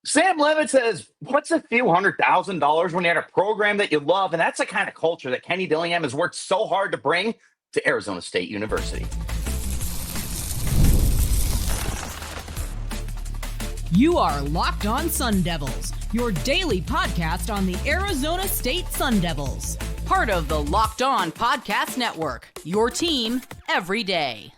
Sam Levitt says, what's a few $100,000 when you had a program that you love? And that's the kind of culture that Kenny Dillingham has worked so hard to bring to Arizona State University. You are Locked On Sun Devils, your daily podcast on the Arizona State Sun Devils. Part of the Locked On Podcast Network, your team every day.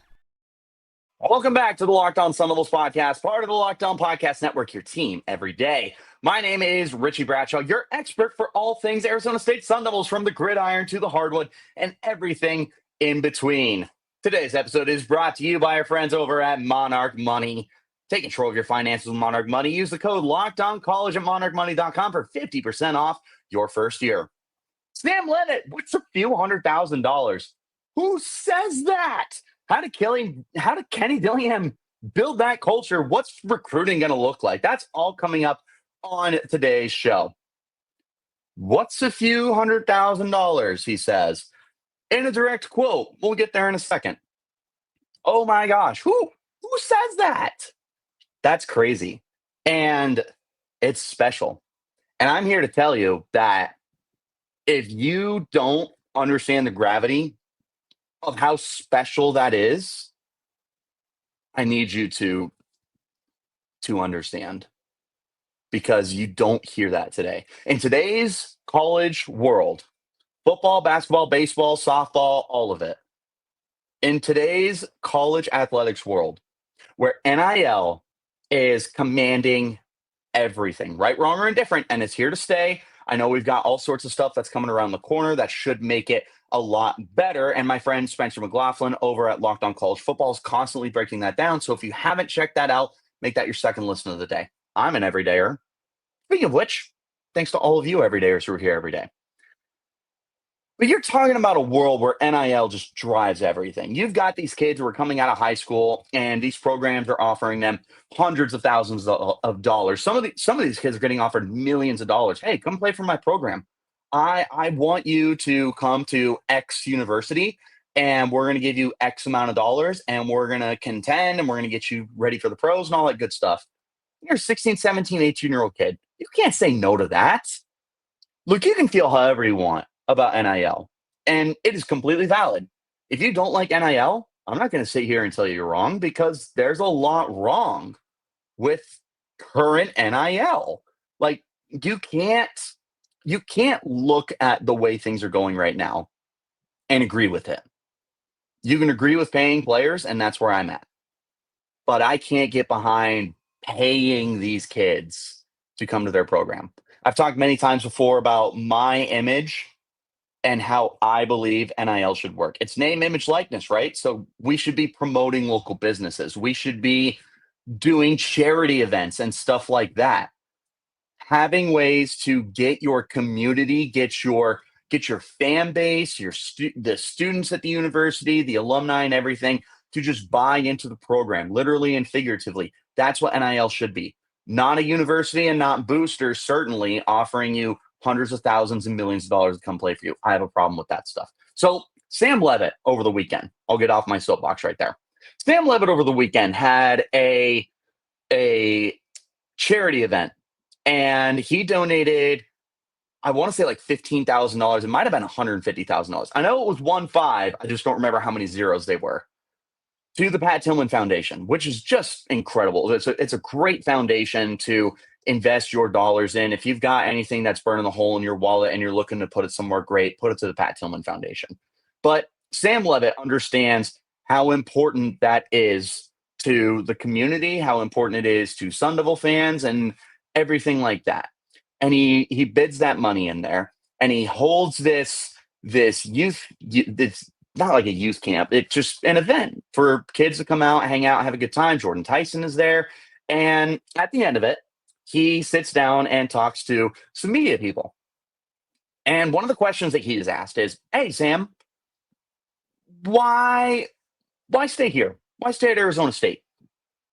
Welcome back to the Locked On Sun Devils podcast, part of the Locked On Podcast Network, your team every day. My name is Richie Bradshaw, your expert for all things Arizona State Sun Devils, from the gridiron to the hardwood and everything in between. Today's episode is brought to you by our friends over at Monarch Money. Take control of your finances with Monarch Money. Use the code LOCKEDONCollege at monarchmoney.com for 50% off your first year. Sam Levitt, what's a few $100,000? Who says that? How did Kenny Dillingham build that culture? What's recruiting going to look like? That's all coming up on today's show. What's a few $100,000, he says. In a direct quote. We'll get there in a second. Oh my gosh, who says that? That's crazy. And it's special. And I'm here to tell you that if you don't understand the gravity of how special that is, I need you to understand, because you don't hear that today. In today's college world, football, basketball, baseball, softball, all of it. In today's college athletics world, where NIL is commanding everything, right, wrong, or indifferent, and it's here to stay. I know we've got all sorts of stuff that's coming around the corner that should make it a lot better. And my friend Spencer McLaughlin over at Locked On College Football is constantly breaking that down. So if you haven't checked that out, make that your second listen of the day. I'm an everydayer. Speaking of which, thanks to all of you everydayers who are here every day. But you're talking about a world where NIL just drives everything. You've got these kids who are coming out of high school, and these programs are offering them hundreds of thousands of dollars. Some of these kids are getting offered millions of dollars. Hey, come play for my program. I want you to come to X university, and we're going to give you X amount of dollars, and we're going to contend, and we're going to get you ready for the pros and all that good stuff. You're a 16, 17, 18-year-old kid. You can't say no to that. Look, you can feel however you want about NIL, and it is completely valid. If you don't like NIL, I'm not going to sit here and tell you you're wrong, because there's a lot wrong with current NIL. Like, you can't look at the way things are going right now and agree with it. You can agree with paying players, and that's where I'm at. But I can't get behind paying these kids to come to their program. I've talked many times before about my image and how I believe NIL should work. It's name, image, likeness, right? So we should be promoting local businesses. We should be doing charity events and stuff like that. Having ways to get your community, get your fan base, the students at the university, the alumni and everything, to just buy into the program, literally and figuratively. That's what NIL should be. Not a university and not boosters, certainly, offering you hundreds of thousands and millions of dollars to come play for you. I have a problem with that stuff. So Sam Levitt over the weekend, I'll get off my soapbox right there. Sam Levitt over the weekend had a charity event, and he donated, I want to say like $15,000. It might have been $150,000. I know it was 1.5. I just don't remember how many zeros they were, to the Pat Tillman Foundation, which is just incredible. It's a great foundation to invest your dollars in. If you've got anything that's burning a hole in your wallet and you're looking to put it somewhere great, put it to the Pat Tillman Foundation. But Sam Levitt understands how important that is to the community, how important it is to Sun Devil fans and everything like that. And he bids that money in there, and he holds this not like a youth camp. It's just an event for kids to come out, hang out, have a good time. Jordan Tyson is there. And at the end of it, he sits down and talks to some media people. And one of the questions that he is asked is, hey, Sam, why stay here? Why stay at Arizona State?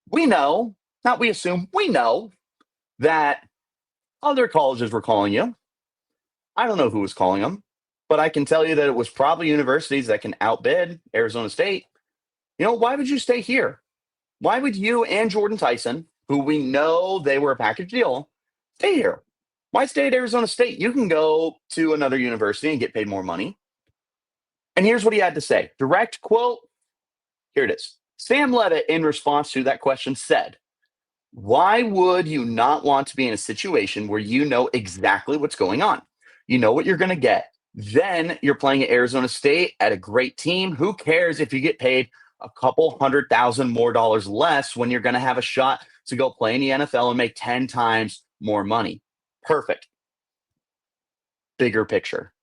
We know, not we assume, we know that other colleges were calling you. I don't know who was calling them, but I can tell you that it was probably universities that can outbid Arizona State. Why would you stay here? Why would you and Jordan Tyson, who we know they were a package deal, stay here. Why stay at Arizona State? You can go to another university and get paid more money. And here's what he had to say. Direct quote. Here it is. Sam Levitt, in response to that question, said, "Why would you not want to be in a situation where you know exactly what's going on? You know what you're going to get. Then you're playing at Arizona State at a great team. Who cares if you get paid a couple $100,000 more less when you're going to have a shot to go play in the NFL and make 10 times more money?" Perfect. Bigger picture.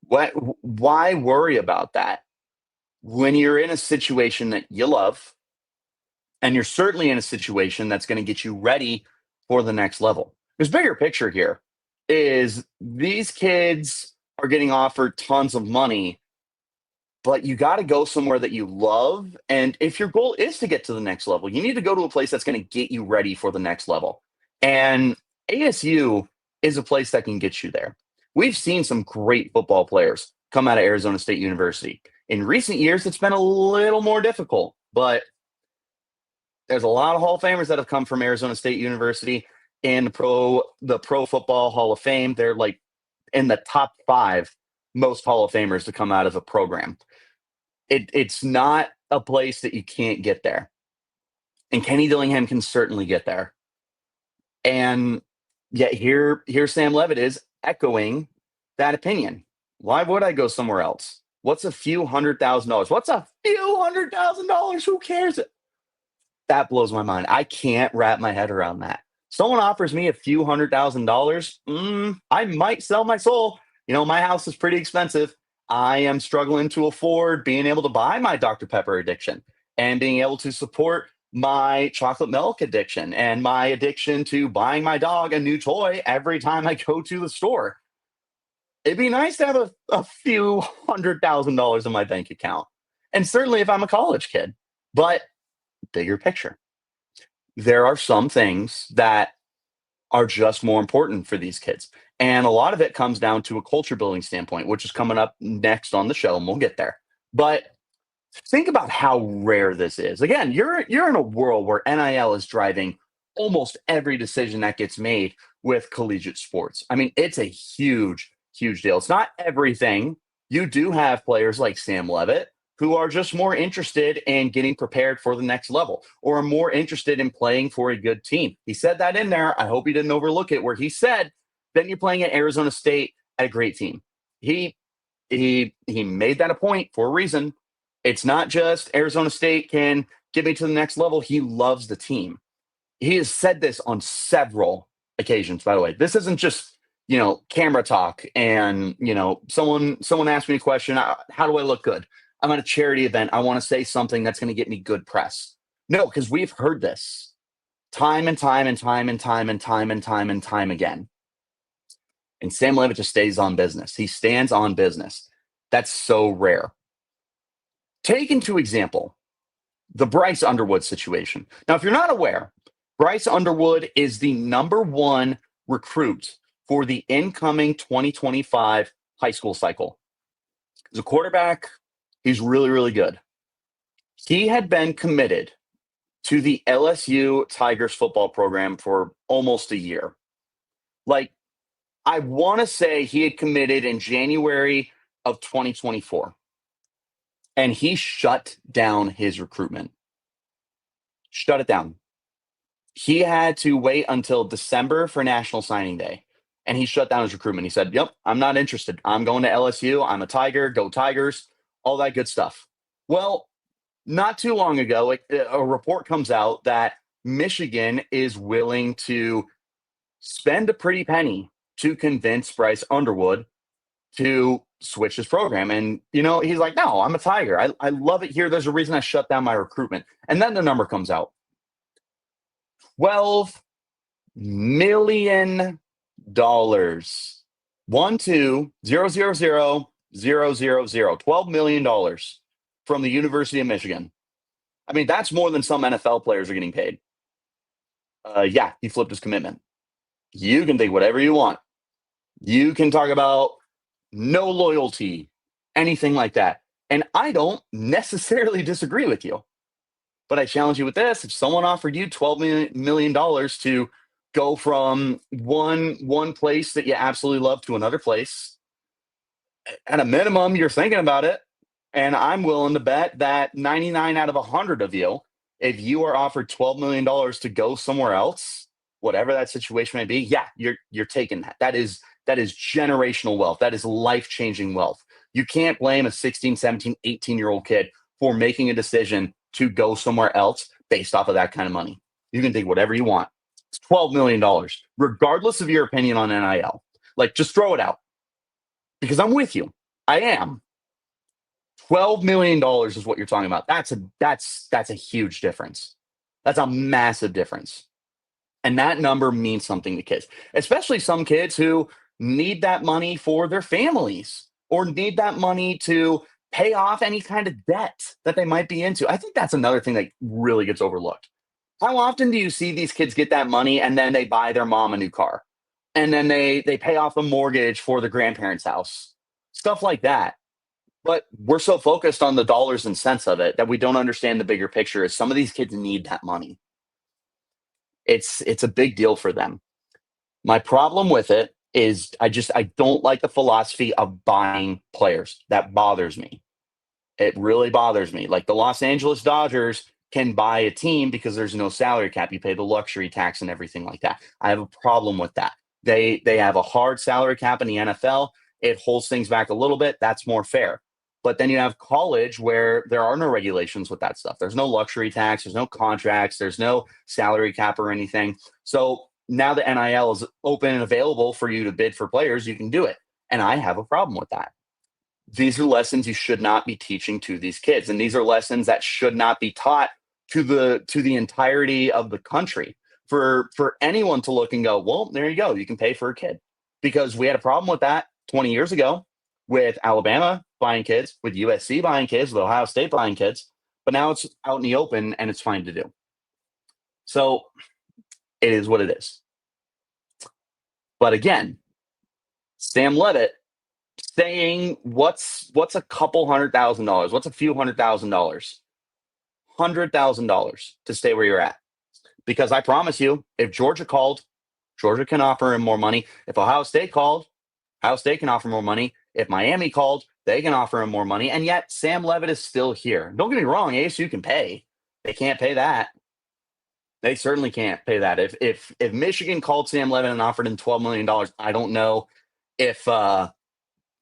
Why worry about that when you're in a situation that you love, and you're certainly in a situation that's going to get you ready for the next level? There's bigger picture here is these kids are getting offered tons of money, but you got to go somewhere that you love. And if your goal is to get to the next level, you need to go to a place that's going to get you ready for the next level. And ASU is a place that can get you there. We've seen some great football players come out of Arizona State University. In recent years, it's been a little more difficult, but there's a lot of Hall of Famers that have come from Arizona State University in the Pro Football Hall of Fame. They're like in the top 5 most Hall of Famers to come out of a program. It's not a place that you can't get there. And Kenny Dillingham can certainly get there. And yet here Sam Levitt is echoing that opinion. Why would I go somewhere else? What's a few $100,000? What's a few $100,000? Who cares? That blows my mind. I can't wrap my head around that. Someone offers me a few $100,000, I might sell my soul. You know, my house is pretty expensive. I am struggling to afford being able to buy my Dr. Pepper addiction and being able to support my chocolate milk addiction and my addiction to buying my dog a new toy every time I go to the store. It'd be nice to have a few $100,000 in my bank account. And certainly if I'm a college kid, but bigger picture. There are some things that are just more important for these kids. And a lot of it comes down to a culture building standpoint, which is coming up next on the show, and we'll get there. But think about how rare this is. Again, you're in a world where NIL is driving almost every decision that gets made with collegiate sports. I mean, it's a huge, huge deal. It's not everything. You do have players like Sam Levitt who are just more interested in getting prepared for the next level or are more interested in playing for a good team. He said that in there. I hope he didn't overlook it, where he said, then you're playing at Arizona State at a great team. He made that a point for a reason. It's not just Arizona State can get me to the next level. He loves the team. He has said this on several occasions, by the way. This isn't just, camera talk and, someone asked me a question, how do I look good? I'm at a charity event. I want to say something that's going to get me good press. No, because we've heard this time and time and time and time and time and time and time again. And Sam Levitt just stays on business. He stands on business. That's so rare. Take into example the Bryce Underwood situation. Now, if you're not aware, Bryce Underwood is the #1 recruit for the incoming 2025 high school cycle. He's a quarterback. He's really, really good. He had been committed to the LSU Tigers football program for almost a year. Like, I want to say he had committed in January of 2024. And he shut down his recruitment. Shut it down. He had to wait until December for National Signing Day. And he shut down his recruitment. He said, yep, I'm not interested. I'm going to LSU. I'm a Tiger. Go Tigers. All that good stuff. Well, not too long ago, a report comes out that Michigan is willing to spend a pretty penny to convince Bryce Underwood to switch his program. And, he's like, no, I'm a Tiger. I love it here. There's a reason I shut down my recruitment. And then the number comes out. $12 million. 1200000. $12 million from the University of Michigan. I mean, that's more than some NFL players are getting paid. Yeah, he flipped his commitment. You can think whatever you want. You can talk about no loyalty, anything like that. And I don't necessarily disagree with you. But I challenge you with this. If someone offered you $12 million to go from one place that you absolutely love to another place, at a minimum, you're thinking about it. And I'm willing to bet that 99 out of 100 of you, if you are offered $12 million to go somewhere else, whatever that situation may be, yeah, you're taking that. That is generational wealth. That is life-changing wealth. You can't blame a 16, 17, 18-year-old kid for making a decision to go somewhere else based off of that kind of money. You can think whatever you want. It's $12 million, regardless of your opinion on NIL. Like, just throw it out because I'm with you. I am. $12 million is what you're talking about. That's a huge difference. That's a massive difference. And that number means something to kids, especially some kids who need that money for their families or need that money to pay off any kind of debt that they might be into. I think that's another thing that really gets overlooked. How often do you see these kids get that money and then they buy their mom a new car? And then they pay off a mortgage for their grandparents' house? Stuff like that. But we're so focused on the dollars and cents of it that we don't understand the bigger picture is some of these kids need that money. It's a big deal for them. My problem with it is I don't like the philosophy of buying players. That bothers me. It really bothers me. Like the Los Angeles Dodgers can buy a team because there's no salary cap. You pay the luxury tax and everything like that. I have a problem with that. They have a hard salary cap in the NFL. It holds things back a little bit. That's more fair. But then you have college where there are no regulations with that stuff. There's no luxury tax. There's no contracts. There's no salary cap or anything. So now the NIL is open and available for you to bid for players. You can do it. And I have a problem with that. These are lessons you should not be teaching to these kids. And these are lessons that should not be taught to the entirety of the country. For anyone to look and go, well, there you go. You can pay for a kid. Because we had a problem with that 20 years ago with Alabama buying kids, with USC buying kids, with Ohio State buying kids. But now it's out in the open and it's fine to do. So it is what it is. But again, Sam Levitt saying what's a couple $100,000? What's a few $100,000? $100,000 to stay where you're at. Because I promise you, if Georgia called, Georgia can offer him more money. If Ohio State called, Ohio State can offer more money. If Miami called, they can offer him more money. And yet Sam Levitt is still here. Don't get me wrong, ASU can pay. They can't pay that. They certainly can't pay that. If Michigan called Sam Levitt and offered him $12 million, I don't know if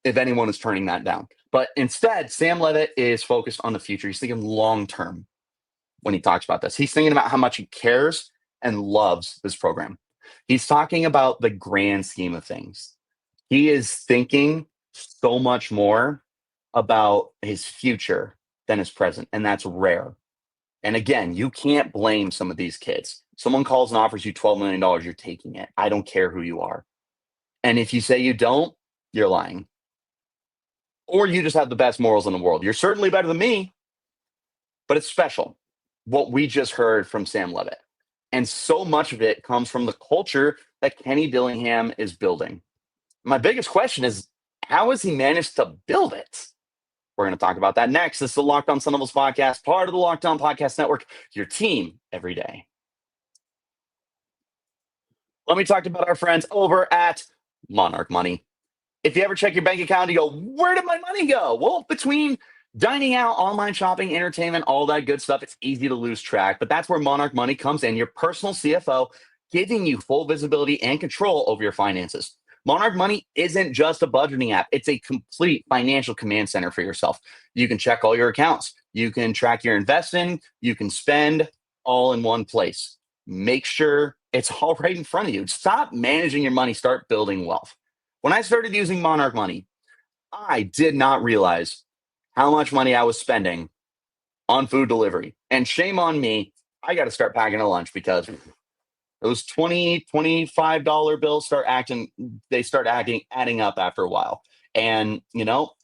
anyone is turning that down. But instead, Sam Levitt is focused on the future. He's thinking long term when he talks about this. He's thinking about how much he cares and loves this program. He's talking about the grand scheme of things. He is thinking so much more about his future than his present, and that's rare. And again, you can't blame some of these kids. Someone calls and offers you $12 million, you're taking it. I don't care who you are. And if you say you don't, you're lying. Or you just have the best morals in the world. You're certainly better than me, but it's special what we just heard from Sam Levitt. And so much of it comes from the culture that Kenny Dillingham is building. My biggest question is, how has he managed to build it? We're going to talk about that next. This is the Locked On Sun Devils podcast, part of the Locked On Podcast Network, your team every day. Let me talk about our friends over at Monarch Money. If you ever check your bank account, you go, where did my money go? Well, between dining out, online shopping, entertainment, all that good stuff, it's easy to lose track. But that's where Monarch Money comes in, your personal CFO, giving you full visibility and control over your finances. Monarch Money isn't just a budgeting app. It's a complete financial command center for yourself. You can check all your accounts. You can track your investing. You can spend all in one place. Make sure it's all right in front of you. Stop managing your money. Start building wealth. When I started using Monarch Money, I did not realize how much money I was spending on food delivery. And shame on me, I got to start packing a lunch because those $20, $25 bills start adding up after a while. And,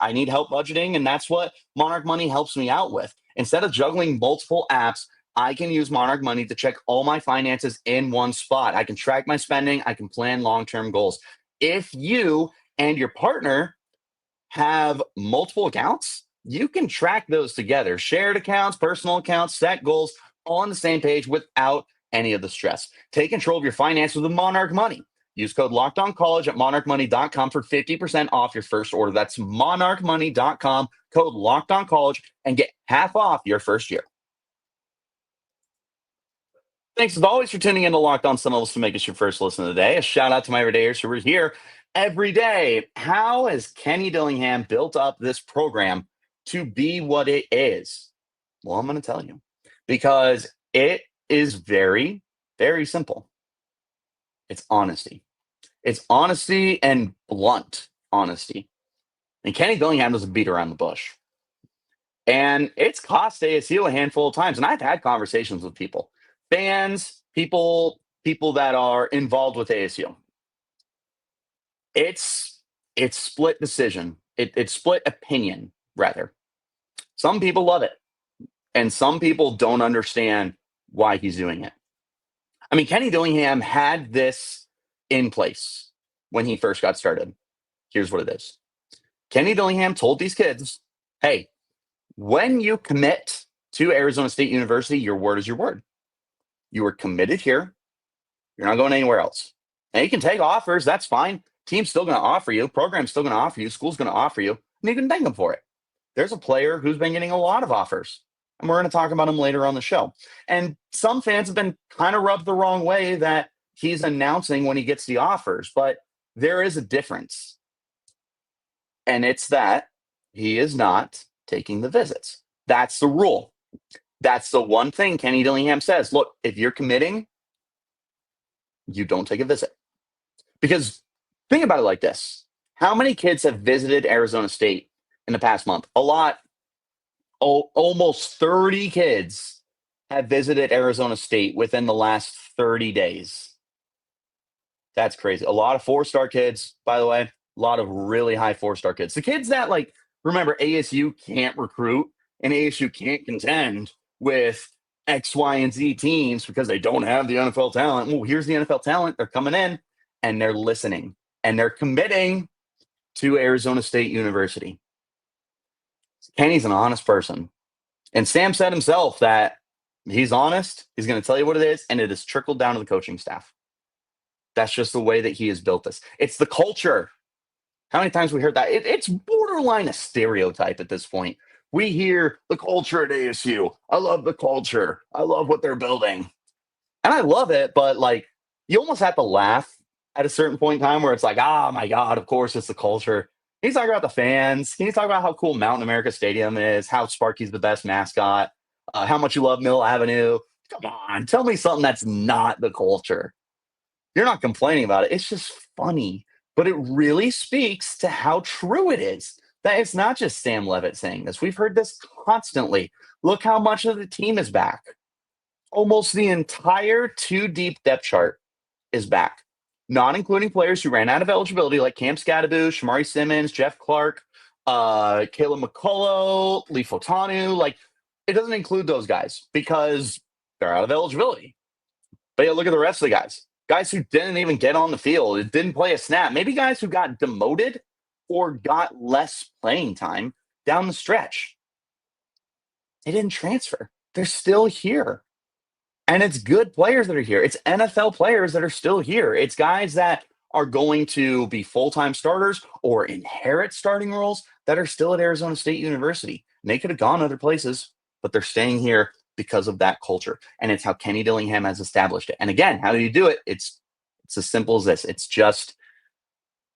I need help budgeting, and that's what Monarch Money helps me out with. Instead of juggling multiple apps, I can use Monarch Money to check all my finances in one spot. I can track my spending. I can plan long-term goals. If you and your partner have multiple accounts, you can track those together. Shared accounts, personal accounts, set goals, all on the same page without any of the stress. Take control of your finances with Monarch Money. Use code LOCKEDONCollege at monarchmoney.com for 50% off your first order. That's monarchmoney.com, code LOCKEDONCollege, and get half off your first year. Thanks as always for tuning in to Locked On Sun Devils to make us your first listen of the day. A shout out to my everydayers who are here every day. How has Kenny Dillingham built up this program to be what it is? Well, I'm going to tell you because it is very, very simple. It's honesty. It's honesty and blunt honesty. And Kenny Dillingham doesn't beat around the bush. And it's cost ASU a handful of times. And I've had conversations with people, fans, people that are involved with ASU. It's split decision. It's split opinion, rather. Some people love it. And some people don't understand why he's doing it. I mean, Kenny Dillingham had this in place when he first got started. Here's what it is. Kenny Dillingham told these kids, hey, when you commit to Arizona State University, your word is your word. You are committed here. You're not going anywhere else. And you can take offers. That's fine. Team's still going to offer you. Program's still going to offer you. School's going to offer you. And you can thank them for it. There's a player who's been getting a lot of offers. And we're going to talk about him later on the show. And some fans have been kind of rubbed the wrong way that he's announcing when he gets the offers. But there is a difference. And it's that he is not taking the visits. That's the rule. That's the one thing Kenny Dillingham says. Look, if you're committing, you don't take a visit. Because think about it like this. How many kids have visited Arizona State in the past month? A lot. Almost 30 kids have visited Arizona State within the last 30 days. That's crazy. A lot of four-star kids, by the way. A lot of really high four-star kids. The kids that, like, remember, ASU can't recruit and ASU can't contend with X, Y, and Z teams because they don't have the NFL talent. Well, here's the NFL talent. They're coming in and they're listening and they're committing to Arizona State University. Kenny's an honest person. And Sam said himself that he's honest. He's going to tell you what it is, and it has trickled down to the coaching staff. That's just the way that he has built this. It's the culture. How many times we heard that? It's borderline a stereotype at this point. We hear the culture at ASU. I love the culture. I love what they're building. And I love it, but like you almost have to laugh at a certain point in time where it's like, oh my God, of course it's the culture. Can you talk about the fans? Can you talk about how cool Mountain America Stadium is? How Sparky's the best mascot? How much you love Mill Avenue? Come on, tell me something that's not the culture. You're not complaining about it. It's just funny. But it really speaks to how true it is. That it's not just Sam Levitt saying this. We've heard this constantly. Look how much of the team is back. Almost the entire two-deep depth chart is back. Not including players who ran out of eligibility like Cam Scadaboo, Shamari Simmons, Jeff Clark, Caleb McCullough, Lee Fotanu. Like, it doesn't include those guys because they're out of eligibility. But yeah, look at the rest of the guys. Guys who didn't even get on the field, it didn't play a snap. Maybe guys who got demoted or got less playing time down the stretch. They didn't transfer. They're still here. And it's good players that are here. It's NFL players that are still here. It's guys that are going to be full-time starters or inherit starting roles that are still at Arizona State University. And they could have gone other places, but they're staying here because of that culture. And it's how Kenny Dillingham has established it. And again, how do you do it? It's as simple as this. It's just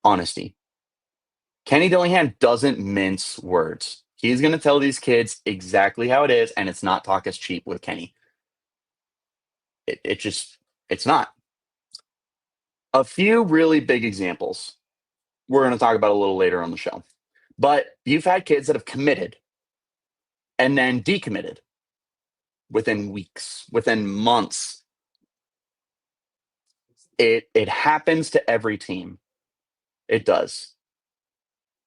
honesty. Kenny Dillingham doesn't mince words. He's going to tell these kids exactly how it is, and it's not talk is cheap with Kenny. It's not. A few really big examples we're going to talk about a little later on the show. But you've had kids that have committed and then decommitted within weeks, within months. It happens to every team. It does.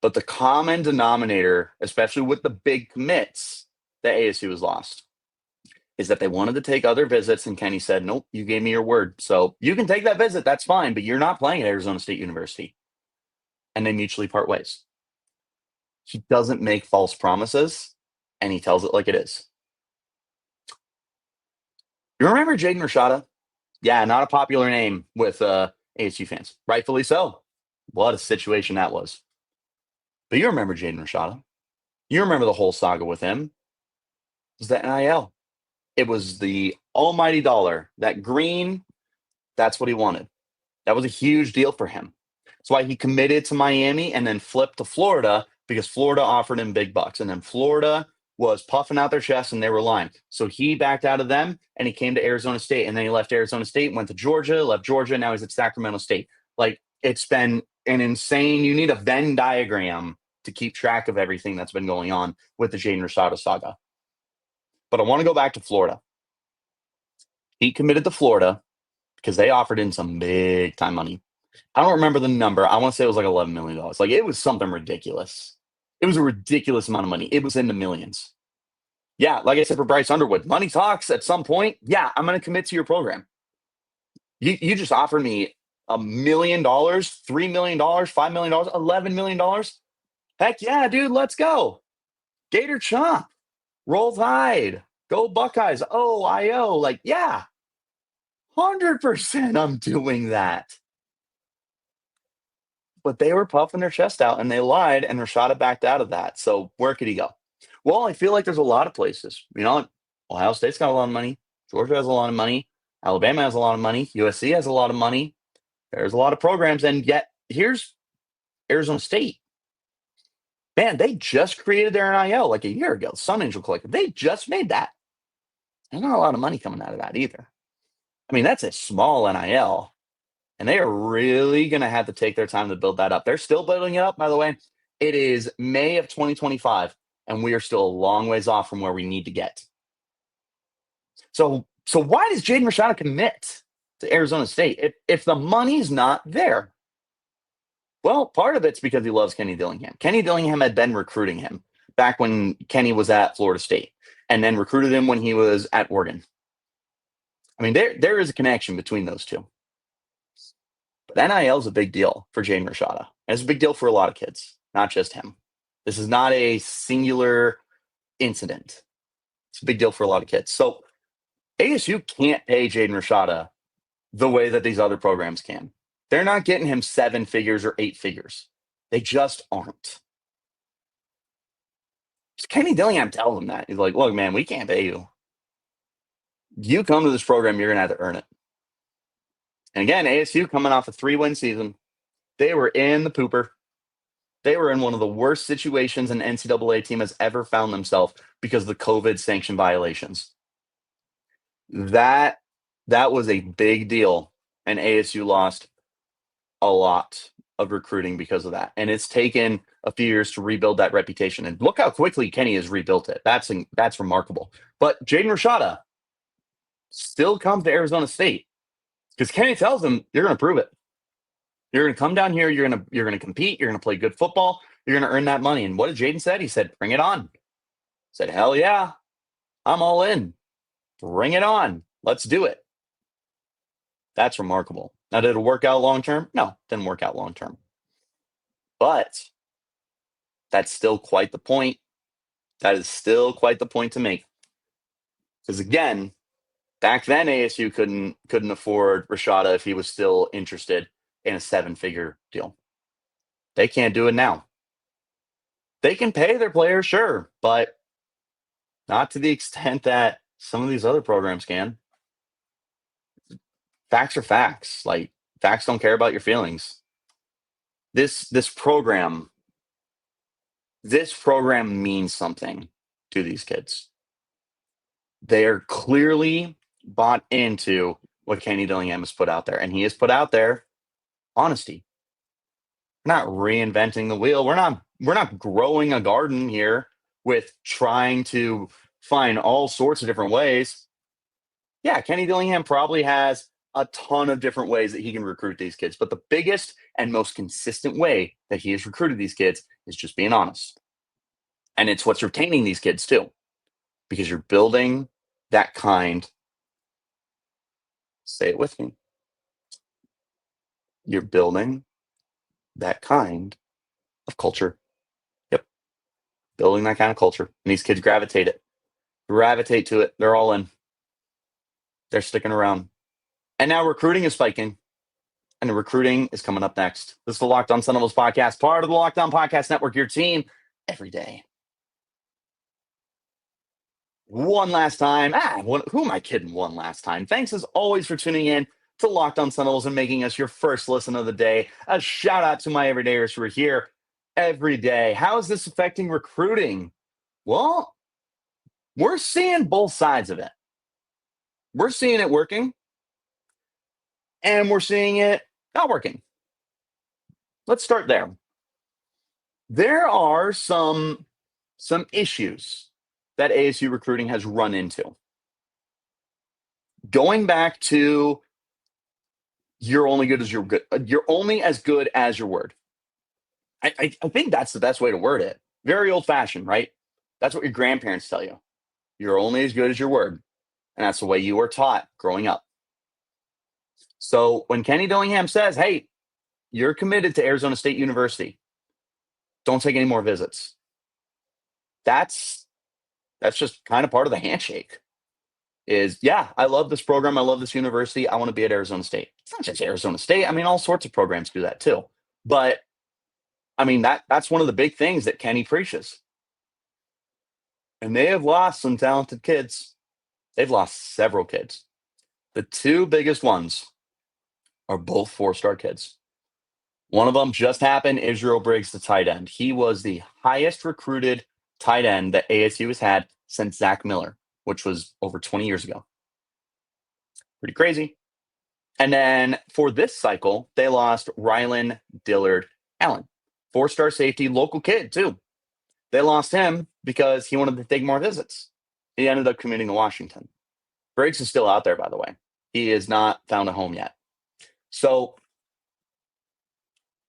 But the common denominator, especially with the big commits that ASU has lost, is that they wanted to take other visits, and Kenny said, nope, you gave me your word. So you can take that visit, that's fine, but you're not playing at Arizona State University. And they mutually part ways. He doesn't make false promises, and he tells it like it is. You remember Jaden Rashada? Yeah, not a popular name with ASU fans. Rightfully so. What a situation that was. But you remember Jaden Rashada. You remember the whole saga with him. It was the NIL. It was the almighty dollar. That green, that's what he wanted. That was a huge deal for him. That's why he committed to Miami and then flipped to Florida because Florida offered him big bucks. And then Florida was puffing out their chests and they were lying. So he backed out of them and he came to Arizona State. And then he left Arizona State, went to Georgia, left Georgia. Now he's at Sacramento State. Like, it's been an insane, you need a Venn diagram to keep track of everything that's been going on with the Jaden Rashada saga. But I want to go back to Florida. He committed to Florida because they offered him some big time money. I don't remember the number. I want to say it was like $11 million. Like, it was something ridiculous. It was a ridiculous amount of money. It was in the millions. Yeah, like I said for Bryce Underwood, money talks at some point. Yeah, I'm going to commit to your program. You just offered me $1 million, $3 million, $5 million, $11 million. Heck yeah, dude, let's go. Gator Chomp, Roll Tide, go Buckeyes. Oh, IO. Like, yeah, 100% I'm doing that. But they were puffing their chest out and they lied, and Rashada backed out of that. So where could he go? Well, I feel like there's a lot of places. You know, Ohio State's got a lot of money. Georgia has a lot of money. Alabama has a lot of money. USC has a lot of money. There's a lot of programs. And yet, here's Arizona State. Man, they just created their NIL like a year ago. Sun Angel Collective. They just made that. There's not a lot of money coming out of that either. I mean, that's a small NIL. And they are really going to have to take their time to build that up. They're still building it up, by the way. It is May of 2025, and we are still a long ways off from where we need to get. So why does Jaden Rashada commit to Arizona State if the money's not there? Well, part of it's because he loves Kenny Dillingham. Kenny Dillingham had been recruiting him back when Kenny was at Florida State, and then recruited him when he was at Oregon. I mean, there is a connection between those two. But NIL is a big deal for Jaden Rashada. And it's a big deal for a lot of kids, not just him. This is not a singular incident. It's a big deal for a lot of kids. So ASU can't pay Jaden Rashada the way that these other programs can. They're not getting him 7 figures or 8 figures. They just aren't. Kenny Dillingham tells him that. He's like, look, man, we can't pay you. You come to this program, you're going to have to earn it. And again, ASU coming off a 3-win season. They were in the pooper. They were in one of the worst situations an NCAA team has ever found themselves because of the COVID sanction violations. That was a big deal, and ASU lost a lot of recruiting because of that. And it's taken a few years to rebuild that reputation. And look how quickly Kenny has rebuilt it. That's remarkable. But Jaden Rashada still comes to Arizona State because Kenny tells him, you're going to prove it. You're going to come down here. You're going to compete. You're going to play good football. You're going to earn that money. And what did Jaden said? He said, bring it on. Said, hell yeah, I'm all in. Bring it on. Let's do it. That's remarkable. Now, did it work out long term? No, it didn't work out long term. But that's still quite the point. That is still quite the point to make. Because again, back then ASU couldn't afford Rashada if he was still interested in a 7-figure deal. They can't do it now. They can pay their players, sure, but not to the extent that some of these other programs can. Facts are facts. Like, facts don't care about your feelings. This program means something to these kids. They are clearly bought into what Kenny Dillingham has put out there, and he has put out there honesty. We're not reinventing the wheel. We're not growing a garden here with trying to find all sorts of different ways. Yeah, Kenny Dillingham probably has a ton of different ways that he can recruit these kids. But the biggest and most consistent way that he has recruited these kids is just being honest. And it's what's retaining these kids too, because you're building that kind, say it with me, you're building that kind of culture. Yep. Building that kind of culture. And these kids gravitate to it. They're all in. They're sticking around. And now recruiting is spiking. And the recruiting is coming up next. This is the Locked On Sun Devils podcast, part of the Locked On Podcast Network, your team every day. One last time. Who am I kidding? One last time. Thanks as always for tuning in to Locked On Sun Devils and making us your first listen of the day. A shout out to my everydayers who are here every day. How is this affecting recruiting? Well, we're seeing both sides of it. We're seeing it working, and we're seeing it not working. Let's start there. There are some issues that ASU recruiting has run into. Going back to you're only as good as your word. I think that's the best way to word it. Very old fashioned, right? That's what your grandparents tell you. You're only as good as your word. And that's the way you were taught growing up. So when Kenny Dillingham says, hey, you're committed to Arizona State University, don't take any more visits. That's just kind of part of the handshake. I love this program. I love this university. I want to be at Arizona State. It's not just Arizona State. I mean, all sorts of programs do that too. But I mean, that's one of the big things that Kenny preaches. And they have lost some talented kids. They've lost several kids. The two biggest ones are both 4-star kids. One of them just happened, Israel Briggs, the tight end. He was the highest recruited tight end that ASU has had since Zach Miller, which was over 20 years ago. Pretty crazy. And then for this cycle, they lost Rylan Dillard Allen, 4-star safety, local kid too. They lost him because he wanted to take more visits. He ended up commuting to Washington. Briggs is still out there, by the way. He has not found a home yet. So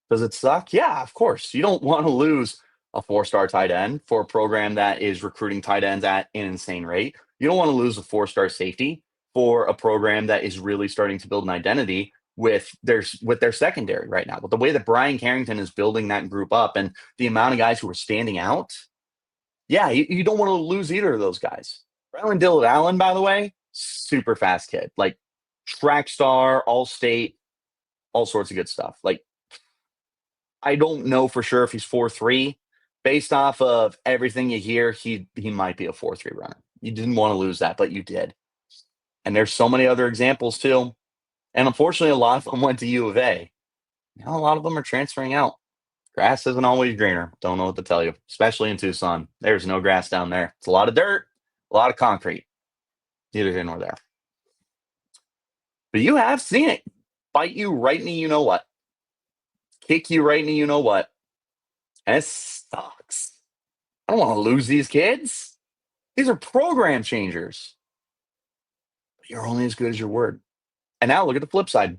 does it suck? Yeah, of course. You don't want to lose a 4-star tight end for a program that is recruiting tight ends at an insane rate. You don't want to lose a 4-star safety for a program that is really starting to build an identity with their secondary right now. But the way that Brian Carrington is building that group up and the amount of guys who are standing out, yeah, you don't want to lose either of those guys. Rylan Dillard Allen, by the way, super fast kid. Like track star, all-state, all sorts of good stuff. Like, I don't know for sure if he's 4.3. Based off of everything you hear, he might be a 4.3 runner. You didn't want to lose that, but you did. And there's so many other examples too. And unfortunately, a lot of them went to U of A. Now a lot of them are transferring out. Grass isn't always greener. Don't know what to tell you, especially in Tucson. There's no grass down there. It's a lot of dirt, a lot of concrete. Neither here nor there. But you have seen it bite you right in the you-know-what. Kick you right in the you-know-what. And it sucks. I don't want to lose these kids. These are program changers. But you're only as good as your word. And now look at the flip side.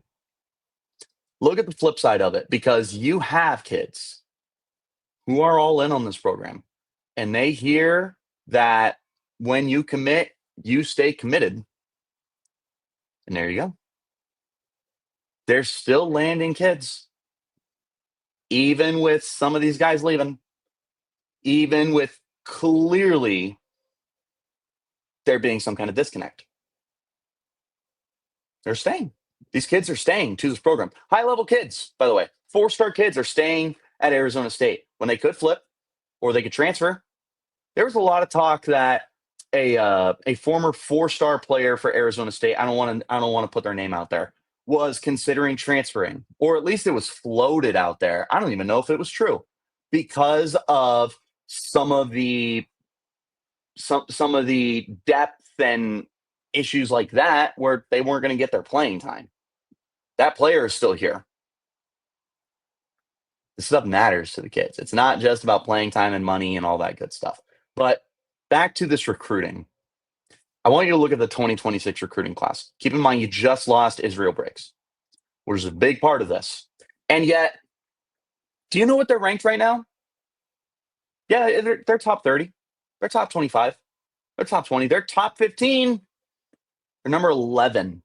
Look at the flip side of it, because you have kids who are all in on this program. And they hear that when you commit, you stay committed. And there you go. They're still landing kids. Even with some of these guys leaving. Even with clearly there being some kind of disconnect. They're staying. These kids are staying to this program. High-level kids, by the way. 4-star kids are staying at Arizona State. When they could flip or they could transfer, there was a lot of talk that a former 4-star player for Arizona State, I don't want to put their name out there, was considering transferring, or at least it was floated out there. I don't even know if it was true, because of some of the depth and issues like that, where they weren't going to get their playing time. That player is still here. This stuff matters to the kids. It's not just about playing time and money and all that good stuff. But back to this recruiting. I want you to look at the 2026 recruiting class. Keep in mind, you just lost Israel Briggs, which is a big part of this. And yet, do you know what they're ranked right now? Yeah, they're top 30. They're top 25. They're top 20. They're top 15. They're number 11,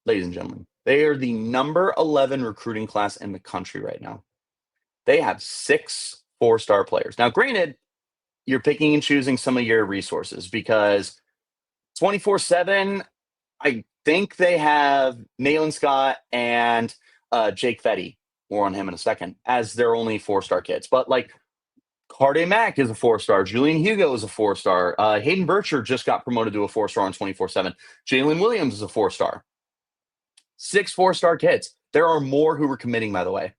ladies and gentlemen. They are the number 11 recruiting class in the country right now. They have 6 4-star players. Now, granted, you're picking and choosing some of your resources, because 24/7, I think they have Nayland Scott and Jake Fette. More on him in a second, as they're only 4-star kids. But like Carde Mack is a 4-star. Julian Hugo is a 4-star. Hayden Bircher just got promoted to a 4-star on 24/7. Jalen Williams is a 4-star. 6 4-star kids. There are more who are committing, by the way.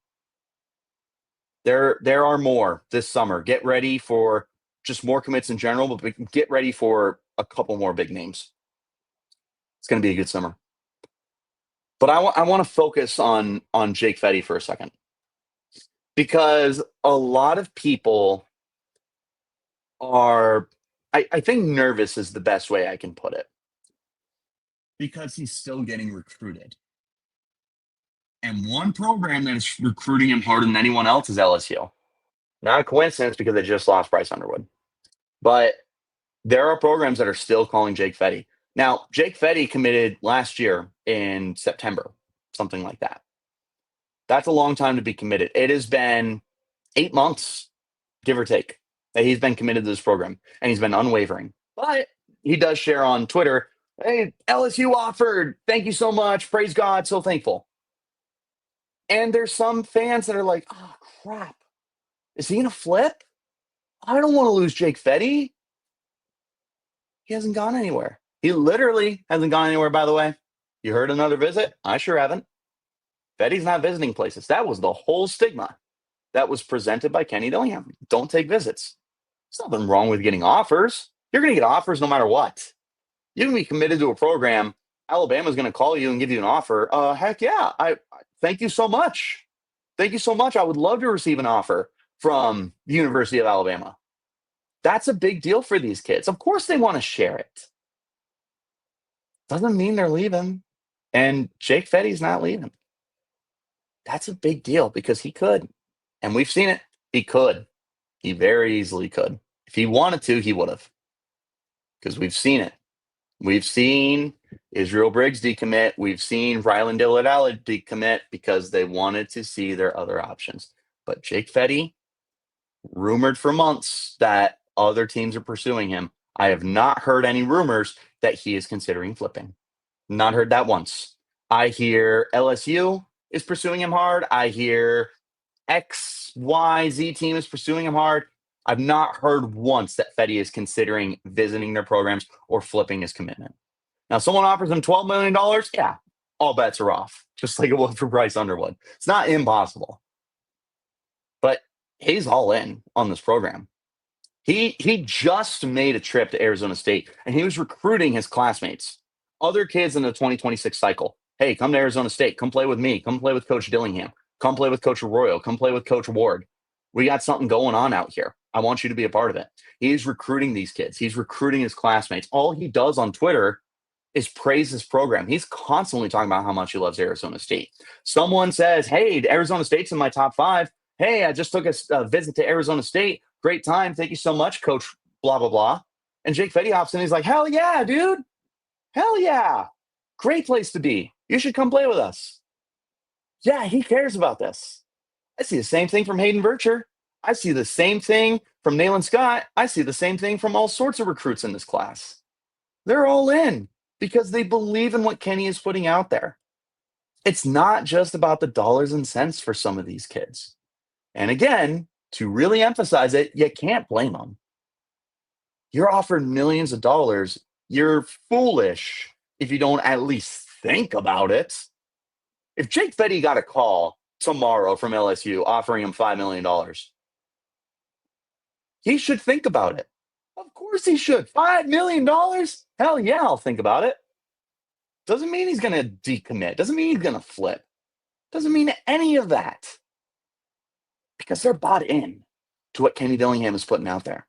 There are more this summer. Get ready for just more commits in general, but get ready for a couple more big names. It's going to be a good summer. But I want to focus on Jake Fette for a second, because a lot of people are, I think nervous is the best way I can put it, because he's still getting recruited. And one program that is recruiting him harder than anyone else is LSU. Not a coincidence, because they just lost Bryce Underwood. But there are programs that are still calling Jake Fette. Now, Jake Fette committed last year in September, something like that. That's a long time to be committed. It has been 8 months, give or take, that he's been committed to this program, and he's been unwavering. But he does share on Twitter, hey, LSU offered. Thank you so much. Praise God. So thankful. And there's some fans that are like, oh, crap. Is he going to flip? I don't want to lose Jake Fette. He hasn't gone anywhere. He literally hasn't gone anywhere, by the way. You heard another visit? I sure haven't. Fette's not visiting places. That was the whole stigma that was presented by Kenny Dillingham. Don't take visits. There's nothing wrong with getting offers. You're going to get offers no matter what. You can be committed to a program. Alabama's going to call you and give you an offer. Heck yeah. I thank you so much. Thank you so much. I would love to receive an offer from the University of Alabama. That's a big deal for these kids. Of course they want to share it. Doesn't mean they're leaving. And Jake Fette's not leaving. That's a big deal, because he could. And we've seen it. He could. He very easily could. If he wanted to, he would have. Because we've seen it. We've seen Israel Briggs decommit. We've seen Ryland Dillard decommit because they wanted to see their other options. But Jake Fette, rumored for months that other teams are pursuing him. I have not heard any rumors that he is considering flipping. Not heard that once. I hear LSU is pursuing him hard. I hear XYZ team is pursuing him hard. I've not heard once that Fette is considering visiting their programs or flipping his commitment. Now, someone offers him $12 million. Yeah, all bets are off, just like it was for Bryce Underwood. It's not impossible. But he's all in on this program. He just made a trip to Arizona State, and he was recruiting his classmates, other kids in the 2026 cycle. Hey, come to Arizona State. Come play with me. Come play with Coach Dillingham. Come play with Coach Arroyo. Come play with Coach Ward. We got something going on out here. I want you to be a part of it. He's recruiting these kids. He's recruiting his classmates. All he does on Twitter is praise his program. He's constantly talking about how much he loves Arizona State. Someone says, hey, Arizona State's in my top 5. Hey, I just took a visit to Arizona State. Great time. Thank you so much, Coach blah, blah, blah. And Jake Fette hops in. He's like, hell yeah, dude. Hell yeah. Great place to be. You should come play with us. Yeah, he cares about this. I see the same thing from Hayden Bircher. I see the same thing from Nayland Scott. I see the same thing from all sorts of recruits in this class. They're all in because they believe in what Kenny is putting out there. It's not just about the dollars and cents for some of these kids. And again, to really emphasize it, you can't blame them. You're offered millions of dollars. You're foolish if you don't at least think about it. If Jake Fette got a call tomorrow from LSU offering him $5 million, he should think about it. Of course he should. $5 million? Hell yeah, I'll think about it. Doesn't mean he's going to decommit. Doesn't mean he's going to flip. Doesn't mean any of that. Because they're bought in to what Kenny Dillingham is putting out there.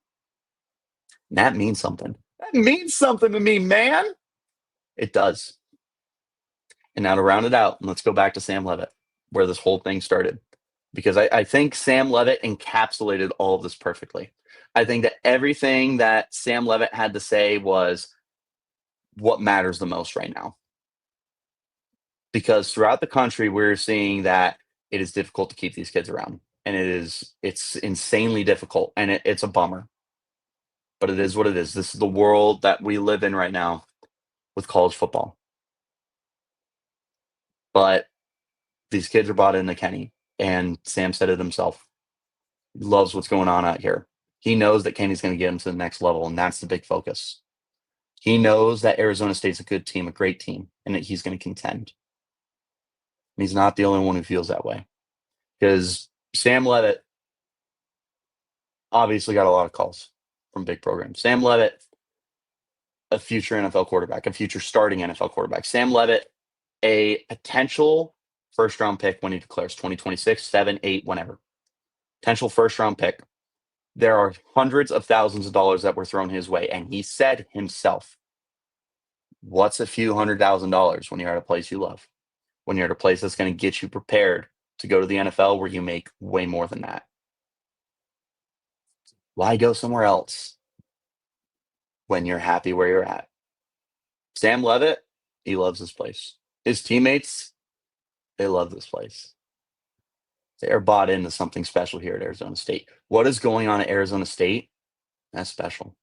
And that means something. That means something to me, man. It does. And now to round it out, let's go back to Sam Levitt, where this whole thing started. Because I think Sam Levitt encapsulated all of this perfectly. I think that everything that Sam Levitt had to say was what matters the most right now. Because throughout the country, we're seeing that it is difficult to keep these kids around. And it's insanely difficult. And it's a bummer. But it is what it is. This is the world that we live in right now with college football. But these kids are bought into Kenny, and Sam said it himself. He loves what's going on out here. He knows that Kenny's going to get him to the next level, and that's the big focus. He knows that Arizona State's a good team, a great team, and that he's going to contend. And he's not the only one who feels that way, because Sam Levitt obviously got a lot of calls from big programs. Sam Levitt, a future NFL quarterback, a future starting NFL quarterback. Sam Levitt, a potential first-round pick when he declares 2026, 7, 8, whenever. Potential first-round pick. There are hundreds of thousands of dollars that were thrown his way, and he said himself, what's a few $100,000 when you're at a place you love? When you're at a place that's going to get you prepared to go to the NFL where you make way more than that? Why go somewhere else when you're happy where you're at? Sam Levitt, he loves this place. His teammates, they love this place. They are bought into something special here at Arizona State. What is going on at Arizona State? That's special.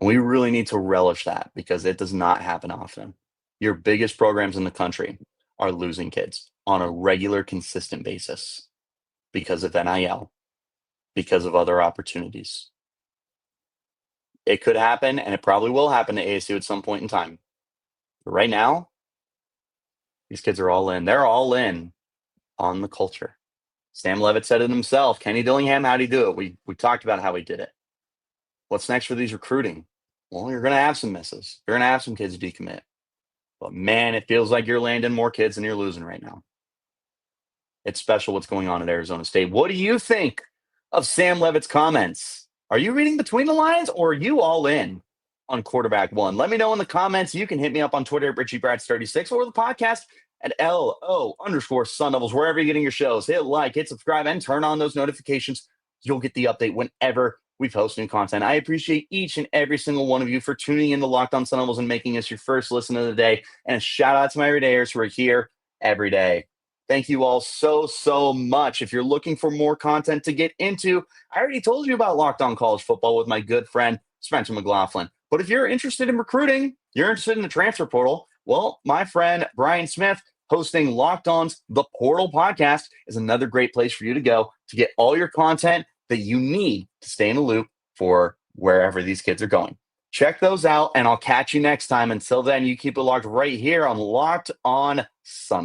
And we really need to relish that, because it does not happen often. Your biggest programs in the country are losing kids on a regular, consistent basis because of NIL, because of other opportunities. It could happen, and it probably will happen to ASU at some point in time. But right now, these kids are all in. They're all in on the culture. Sam Levitt said it himself. Kenny Dillingham, how'd he do it? We talked about how he did it. What's next for these recruiting? Well, you're going to have some misses. You're going to have some kids decommit. But man, it feels like you're landing more kids than you're losing right now. It's special what's going on at Arizona State. What do you think of Sam Levitt's comments? Are you reading between the lines, or are you all in on quarterback one? Let me know in the comments. You can hit me up on Twitter at Richie Bradshaw36 or the podcast at LO_Sun Devils, wherever you're getting your shows. Hit like, hit subscribe, and turn on those notifications. You'll get the update whenever we post new content. I appreciate each and every single one of you for tuning in to Locked On Sun Devils and making us your first listen of the day. And a shout out to my everydayers who are here every day. Thank you all so much. If you're looking for more content to get into, I already told you about Locked On College Football with my good friend Spencer McLaughlin. But if you're interested in recruiting, you're interested in the transfer portal, well, my friend Brian Smith hosting Locked On's The Portal podcast is another great place for you to go to get all your content that you need to stay in the loop for wherever these kids are going. Check those out, and I'll catch you next time. Until then, you keep it locked right here on Locked On Sun Devils.